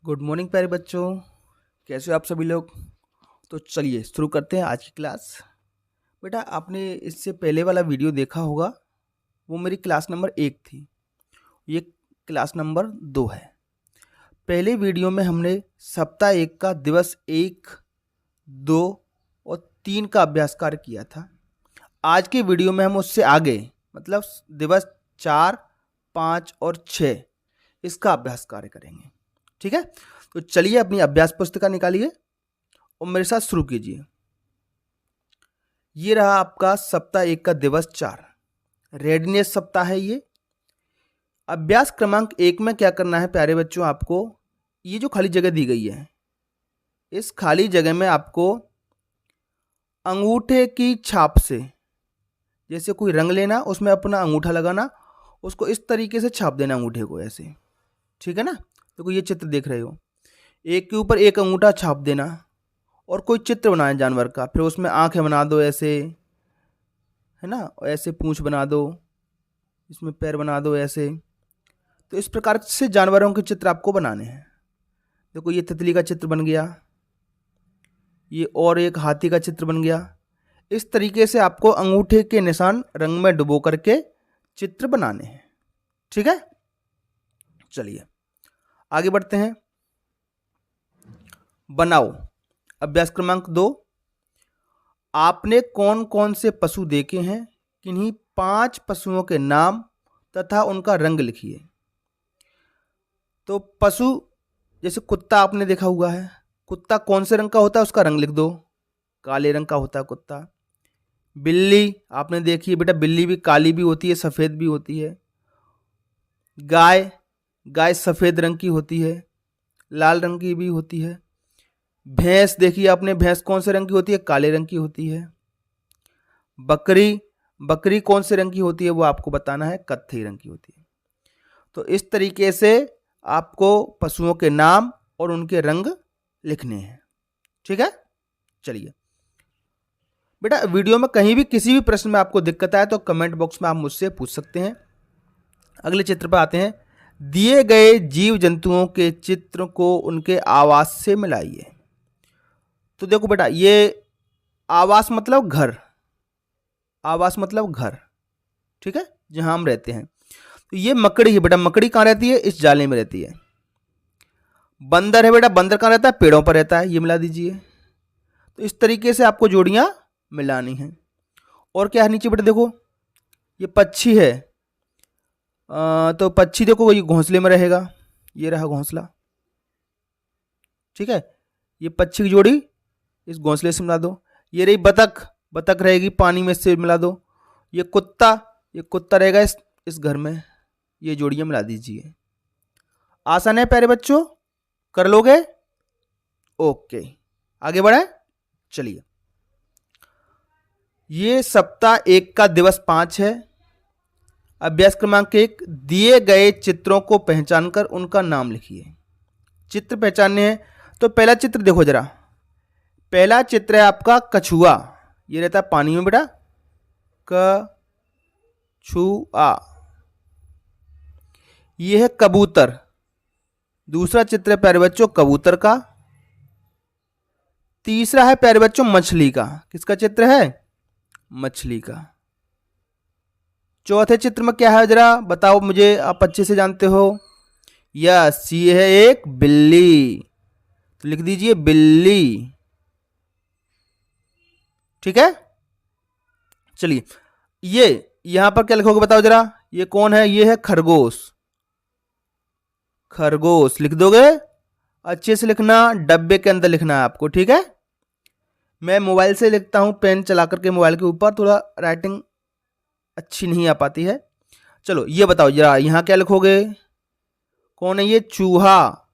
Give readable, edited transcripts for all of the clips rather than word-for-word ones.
Good morning प्यारे बच्चों, कैसे हो आप सभी लोग। तो चलिए शुरू करते हैं आज की क्लास। बेटा आपने इससे पहले वाला वीडियो देखा होगा, वो मेरी क्लास नंबर 1 थी, ये क्लास नंबर 2 है। पहले वीडियो में हमने सप्ताह 1 का दिवस 1, 2 और 3 का अभ्यास कार्य किया था। आज के वीडियो में हम उससे आगे मतलब दिवस 4, 5 और 6 इसका अभ्यास कार्य करेंगे। ठीक है, तो चलिए अपनी अभ्यास पुस्तिका निकालिए और मेरे साथ शुरू कीजिए। ये रहा आपका सप्ताह 1 का दिवस 4, रेडीनेस सप्ताह है ये। अभ्यास क्रमांक 1 में क्या करना है प्यारे बच्चों, आपको ये जो खाली जगह दी गई है, इस खाली जगह में आपको अंगूठे की छाप से, जैसे कोई रंग लेना, उसमें अपना अंगूठा लगाना, उसको इस तरीके से छाप देना अंगूठे को ऐसे। ठीक है ना। देखो ये चित्र देख रहे हो, एक के ऊपर एक अंगूठा छाप देना और कोई चित्र बनाए जानवर का, फिर उसमें आंखें बना दो ऐसे, है ना, और ऐसे पूंछ बना दो, इसमें पैर बना दो ऐसे। तो इस प्रकार से जानवरों के चित्र आपको बनाने हैं। देखो ये तितली का चित्र बन गया, ये और एक हाथी का चित्र बन गया। इस तरीके से आपको अंगूठे के निशान रंग में डुबो करके चित्र बनाने हैं। ठीक है, चलिए आगे बढ़ते हैं। बनाओ अभ्यास क्रमांक 2। आपने कौन कौन से पशु देखे हैं, किन्हीं 5 पशुओं के नाम तथा उनका रंग लिखिए। तो पशु जैसे कुत्ता आपने देखा हुआ है, कुत्ता कौन से रंग का होता है उसका रंग लिख दो, काले रंग का होता है कुत्ता। बिल्ली आपने देखी है बेटा, बिल्ली भी काली भी होती है, सफ़ेद भी होती है। गाय, गाय सफ़ेद रंग की होती है, लाल रंग की भी होती है। भैंस देखिए आपने, भैंस कौन से रंग की होती है, काले रंग की होती है। बकरी, बकरी कौन से रंग की होती है वो आपको बताना है, कत्थई रंग की होती है। तो इस तरीके से आपको पशुओं के नाम और उनके रंग लिखने हैं। ठीक है, चलिए बेटा वीडियो में कहीं भी किसी भी प्रश्न में आपको दिक्कत आए तो कमेंट बॉक्स में आप मुझसे पूछ सकते हैं। अगले चित्र पर आते हैं। दिए गए जीव जंतुओं के चित्र को उनके आवास से मिलाइए। तो देखो बेटा, ये आवास मतलब घर, आवास मतलब घर, ठीक है, जहां हम रहते हैं। तो ये मकड़ी है बेटा, मकड़ी कहाँ रहती है, इस जाले में रहती है। बंदर है बेटा, बंदर कहाँ रहता है, पेड़ों पर रहता है, ये मिला दीजिए। तो इस तरीके से आपको जोड़ियां मिलानी हैं। और क्या है नीचे बेटा, देखो ये पक्षी है। तो पक्षी देखो ये घोंसले में रहेगा, ये रहा घोंसला। ठीक है, ये पक्षी की जोड़ी इस घोंसले से मिला दो। ये रही बतख, बतख रहेगी पानी में, से मिला दो। ये कुत्ता, ये कुत्ता रहेगा इस घर में, ये जोड़ियां मिला दीजिए। आसान है प्यारे बच्चों, कर लोगे। ओके आगे बढ़े, चलिए। ये सप्ताह 1 का दिवस 5 है। अभ्यास क्रमांक 1, दिए गए चित्रों को पहचानकर उनका नाम लिखिए। चित्र पहचानने हैं, तो पहला चित्र देखो जरा। पहला चित्र है आपका कछुआ, ये रहता है पानी में बेटा, कछुआ। ये है कबूतर। दूसरा चित्र है प्यारे बच्चों कबूतर का। तीसरा है प्यारे बच्चों मछली का। किसका चित्र है, मछली का। चौथे चित्र में क्या है जरा बताओ मुझे, आप अच्छे से जानते हो। यस, ये है एक बिल्ली, तो लिख दीजिए बिल्ली। ठीक है, चलिए ये यहां पर क्या लिखोगे बताओ जरा, ये कौन है, ये है खरगोश। खरगोश लिख दोगे, अच्छे से लिखना, डब्बे के अंदर लिखना है आपको। ठीक है, मैं मोबाइल से लिखता हूं, पेन चला करके मोबाइल के ऊपर, थोड़ा राइटिंग अच्छी नहीं आ पाती है। चलो ये बताओ जरा, यहां क्या लिखोगे, कौन है ये, चूहा।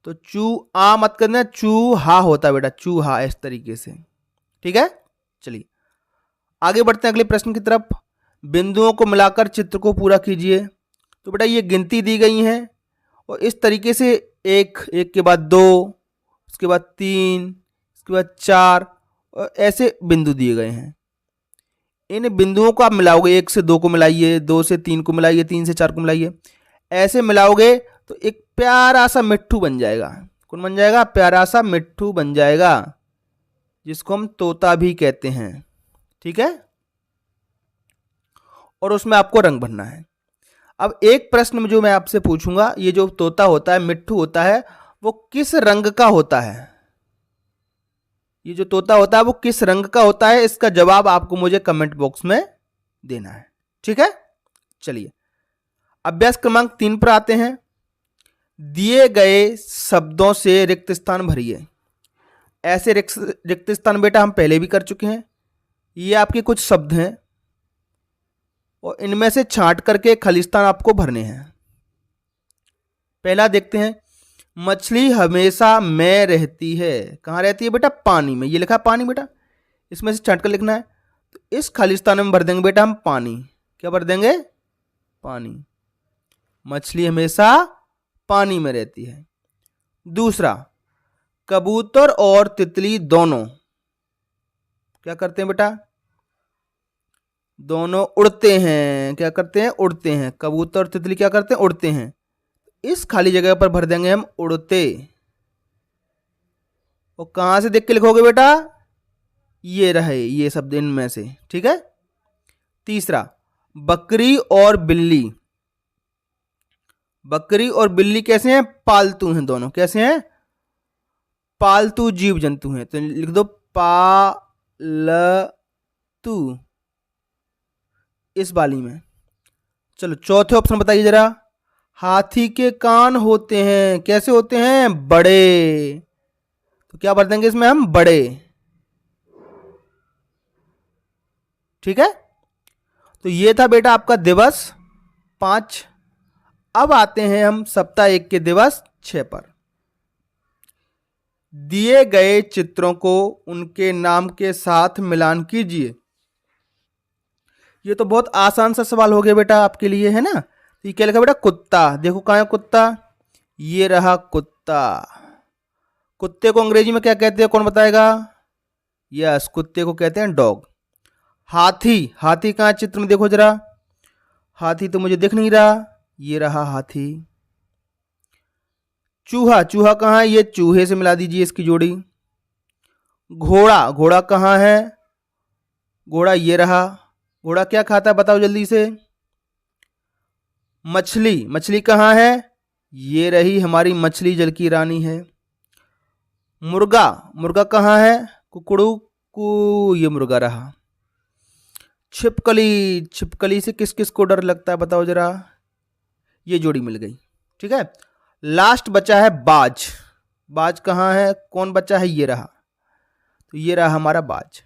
तो चूहा मत करना, चूहा होता है बेटा, चूहा, इस तरीके से। ठीक है, चलिए आगे बढ़ते हैं अगले प्रश्न की तरफ। बिंदुओं को मिलाकर चित्र को पूरा कीजिए। तो बेटा ये गिनती दी गई है और इस तरीके से एक, एक के बाद 2, उसके बाद 3, उसके बाद 4, और ऐसे बिंदु दिए गए हैं। इन बिंदुओं को आप मिलाओगे, 1 से 2 को मिलाइए, 2 से 3 को मिलाइए, 3 से 4 को मिलाइए, ऐसे मिलाओगे तो एक प्यारा सा मिट्ठू बन जाएगा। कौन बन जाएगा? प्यारा सा मिट्ठू बन जाएगा, जिसको हम तोता भी कहते हैं। ठीक है, और उसमें आपको रंग भरना है। अब एक प्रश्न में जो मैं आपसे पूछूंगा, ये जो तोता होता है, मिट्ठू होता है, वो किस रंग का होता है? ये जो तोता होता है वो किस रंग का होता है? इसका जवाब आपको मुझे कमेंट बॉक्स में देना है। ठीक है, चलिए अभ्यास क्रमांक 3 पर आते हैं। दिए गए शब्दों से रिक्त स्थान भरिए। ऐसे रिक्त स्थान बेटा हम पहले भी कर चुके हैं। ये आपके कुछ शब्द हैं और इनमें से छांट करके खाली स्थान आपको भरने हैं। पहला देखते हैं, मछली हमेशा में रहती है। कहाँ रहती है बेटा? पानी में। ये लिखा पानी बेटा, इसमें से छांट कर लिखना है। तो इस खाली स्थान में भर देंगे बेटा हम पानी। क्या भर देंगे? पानी। मछली हमेशा पानी में रहती है। दूसरा, कबूतर और तितली दोनों क्या करते हैं बेटा? दोनों उड़ते हैं। क्या करते हैं? उड़ते हैं। कबूतर और तितली क्या करते हैं? उड़ते हैं। इस खाली जगह पर भर देंगे हम उड़ते। और कहां से देख के लिखोगे बेटा? ये रहे ये शब्द इनमें से। ठीक है। तीसरा, बकरी और बिल्ली। बकरी और बिल्ली कैसे हैं? पालतू हैं दोनों। कैसे हैं? पालतू जीव जंतु हैं। तो लिख दो पालतू इस वाली में। चलो चौथे ऑप्शन बताइए जरा। हाथी के कान होते हैं। कैसे होते हैं? बड़े। तो क्या भर देंगे इसमें हम? बड़े। ठीक है, तो ये था बेटा आपका दिवस 5। अब आते हैं हम सप्ताह 1 के दिवस 6 पर। दिए गए चित्रों को उनके नाम के साथ मिलान कीजिए। ये तो बहुत आसान सा सवाल हो गया बेटा आपके लिए, है ना। तो ये क्या लिखा बेटा? कुत्ता। देखो कहाँ है कुत्ता? ये रहा कुत्ता। कुत्ते को अंग्रेजी में क्या कहते हैं? कौन बताएगा? यस, कुत्ते को कहते हैं डॉग। हाथी। हाथी कहाँ चित्र में? देखो जरा। हाथी तो मुझे दिख नहीं रहा। ये रहा हाथी। चूहा। चूहा कहाँ है? ये चूहे से मिला दीजिए इसकी जोड़ी। घोड़ा। घोड़ा कहाँ है? घोड़ा ये रहा। घोड़ा क्या खाता है? बताओ जल्दी से। मछली। मछली कहाँ है? ये रही हमारी मछली, जल की रानी है। मुर्गा। मुर्गा कहाँ है? कुकड़ू कु, ये मुर्गा रहा। छिपकली। छिपकली से किस किस को डर लगता है? बताओ जरा। ये जोड़ी मिल गई। ठीक है, लास्ट बचा है बाज। बाज कहाँ है? कौन बचा है? ये रहा। तो ये रहा हमारा बाज।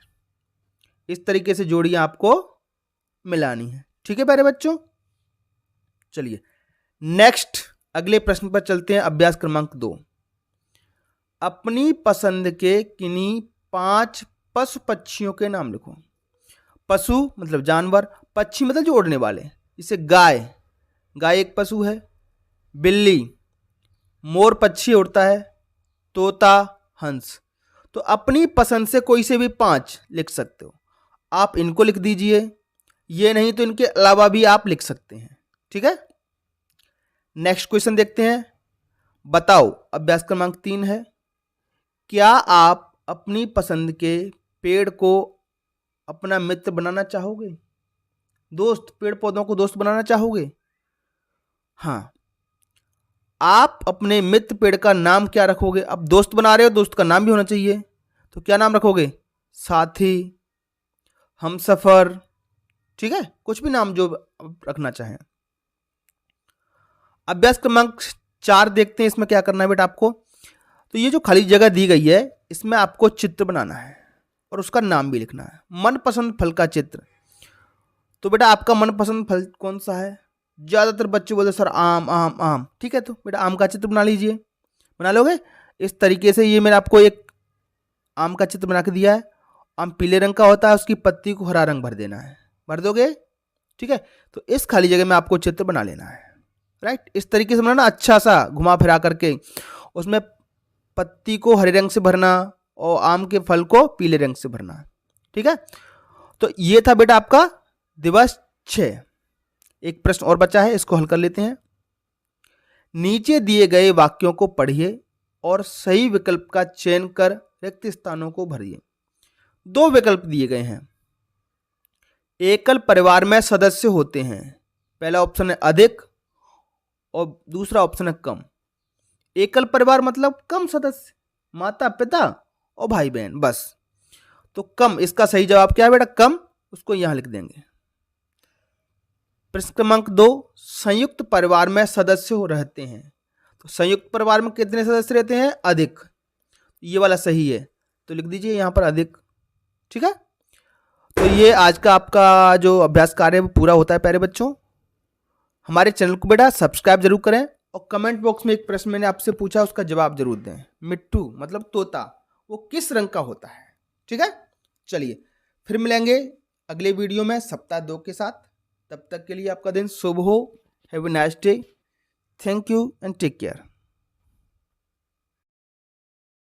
इस तरीके से जोड़ियां आपको मिलानी है। ठीक है प्यारे बच्चों, चलिए नेक्स्ट अगले प्रश्न पर चलते हैं। अभ्यास क्रमांक 2। अपनी पसंद के किन्हीं 5 पशु पक्षियों के नाम लिखो। पशु मतलब जानवर, पक्षी मतलब जो उड़ने वाले। जैसे गाय। गाय एक पशु है। बिल्ली, मोर पक्षी उड़ता है। तोता, हंस। तो अपनी पसंद से कोई से भी 5 लिख सकते हो। आप इनको लिख दीजिए, ये नहीं तो इनके अलावा भी आप लिख सकते हैं। ठीक है, नेक्स्ट क्वेश्चन देखते हैं। बताओ, अभ्यास क्रमांक 3 है। क्या आप अपनी पसंद के पेड़ को अपना मित्र बनाना चाहोगे? दोस्त, पेड़ पौधों को दोस्त बनाना चाहोगे? हाँ। आप अपने मित्र पेड़ का नाम क्या रखोगे? अब दोस्त बना रहे हो, दोस्त का नाम भी होना चाहिए। तो क्या नाम रखोगे? साथी, हमसफर, ठीक है, कुछ भी नाम जो रखना चाहें। अभ्यास क्रमांक 4 देखते हैं। इसमें क्या करना है बेटा आपको? तो ये जो खाली जगह दी गई है, इसमें आपको चित्र बनाना है और उसका नाम भी लिखना है। मनपसंद फल का चित्र। तो बेटा आपका मनपसंद फल कौन सा है? ज़्यादातर बच्चे बोलते सर आम आम आम। ठीक है, तो बेटा आम का चित्र बना लीजिए। बना लोगे? इस तरीके से ये मैंने आपको एक आम का चित्र बना के दिया है। आम पीले रंग का होता है, उसकी पत्ती को हरा रंग भर देना है। भर दोगे? ठीक है, तो इस खाली जगह में आपको चित्र बना लेना है। राइट, इस तरीके से बनाना, अच्छा सा घुमा फिरा करके। उसमें पत्ती को हरे रंग से भरना और आम के फल को पीले रंग से भरना। ठीक है, तो ये था बेटा आपका दिवस 6। एक प्रश्न और बचा है, इसको हल कर लेते हैं। नीचे दिए गए वाक्यों को पढ़िए और सही विकल्प का चयन कर रिक्त स्थानों को भरिए। 2 विकल्प दिए गए हैं। एकल परिवार में सदस्य होते हैं। पहला ऑप्शन है अधिक और दूसरा ऑप्शन है कम। एकल परिवार मतलब कम सदस्य, माता पिता और भाई बहन, बस। तो कम, इसका सही जवाब क्या है बेटा? कम। उसको यहां लिख देंगे। प्रश्न क्रमांक 2, संयुक्त परिवार में सदस्य रहते हैं। तो संयुक्त परिवार में कितने सदस्य रहते हैं? अधिक। ये वाला सही है, तो लिख दीजिए यहां पर अधिक। ठीक है, तो ये आज का आपका जो अभ्यास कार्य है वो पूरा होता है। प्यारे बच्चों, हमारे चैनल को बेटा सब्सक्राइब जरूर करें और कमेंट बॉक्स में एक प्रश्न मैंने आपसे पूछा, उसका जवाब जरूर दें। मिट्टू मतलब तोता, वो किस रंग का होता है? ठीक है, चलिए फिर मिलेंगे अगले वीडियो में सप्ताह 2 के साथ। तब तक के लिए आपका दिन शुभ हो। Have a nice day. Thank you and take care.